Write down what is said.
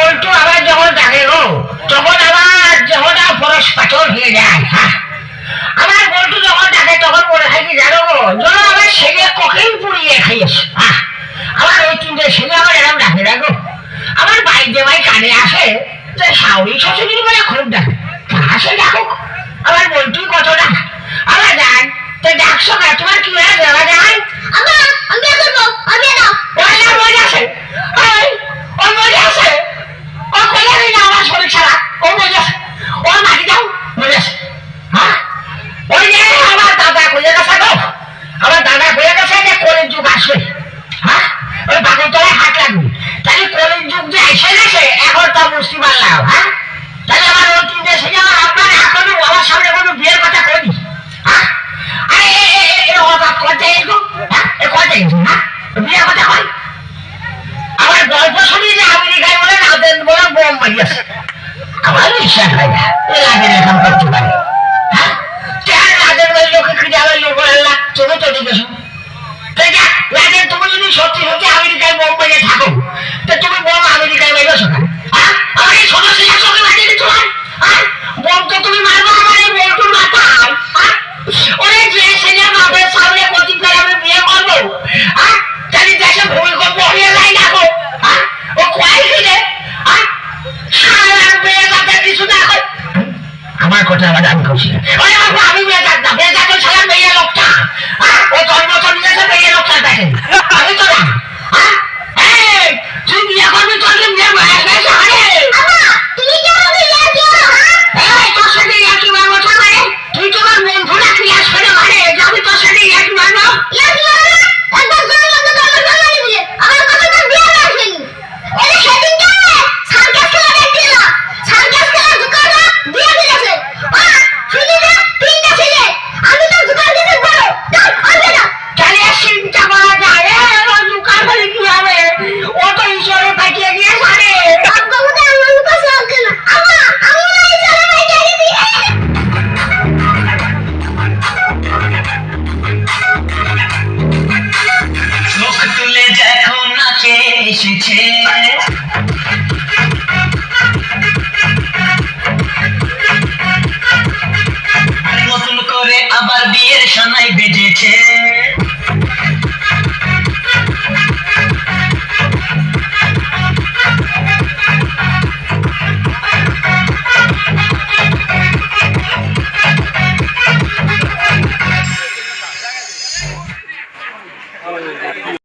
বলতো আবার যখন ডাকে গো তখন আমার যখন পরশ পাথর হয়ে যায়। হ্যাঁ আমার বলতো যখন ডাকে তখন মনে হয় কি জানো গো যেন আমার ছেলে ককেই পুড়িয়ে খাইয়েছে। হ্যাঁ আমার ওই তিনটে ছেলে আমার এরকম ডাকে দেখো। আমার বাড়িতে ভাই কানে আসে যে শাওরি শ্বশুরি বলে খুব ডাকে আসে ডাকুক আমার বলতুই কত ডাক। আমার যান তো ডাকছো না তোমার কি হয়ে যাওয়া যায়? আমি করবো আমি না মনে আছে ওর মনে আছে ও কইয়া না আমার শরীর ছাড়া ও মনে আছে ওর মাটি দাও মনে আছে। হ্যাঁ ওই যে আমার দাদা কইয়া গেছে গো আমার দাদা কইয়া গেছে যে কলির যুগ আসবে। হ্যাঁ ওই বাঘের তলায় হাত লাগবে তাহলে কলির যুগ যে এসে গেছে এখন তা বুঝতে পারলাম। হ্যাঁ তাহলে আমার ওই তিন দেশে আমার আপনার এখনো আমার সামনে কোনো বিয়ের কথা করি। হ্যাঁ আরে হঠাৎ করতে এসো। হ্যাঁ এ কথা এসো না বিয়ের কথা হয় আমার গল্প শুনি যে আমেরিকায় বলে রাতের বলে বোম মারিয়েছে আমার বিশ্বাস হয় না এ রাতের এরকম করতে পারে। হ্যাঁ রাতের বাড়ি লোকে খুঁজে আবার লোক আল্লাহ তুমি তো দেখেছো রাতের তুমি যদি সত্যি সত্যি আমেরিকায় বোম মারিয়ে থাকো তো তুমি বোম আমেরিকায় মারিয়েছো কেন? হ্যাঁ আমার এই ছোট ছেলে সঙ্গে মারিয়ে দিচ্ছ হ্যাঁ বোম তো তুমি মারবো আমার এই বলটুর মাথায়। হ্যাঁ ওরে যে ছেলে বাপের সামনে প্রতি করে আমি বিয়ে করবো হ্যাঁ তাহলে দেশে ভূমিকম্প হয়ে যায় দেখো। হ্যাঁ ও কয় কিনে হ্যাঁ সারা মেয়ে বাপের কিছু না হয় আমার কথা আবার আমি করছি ওই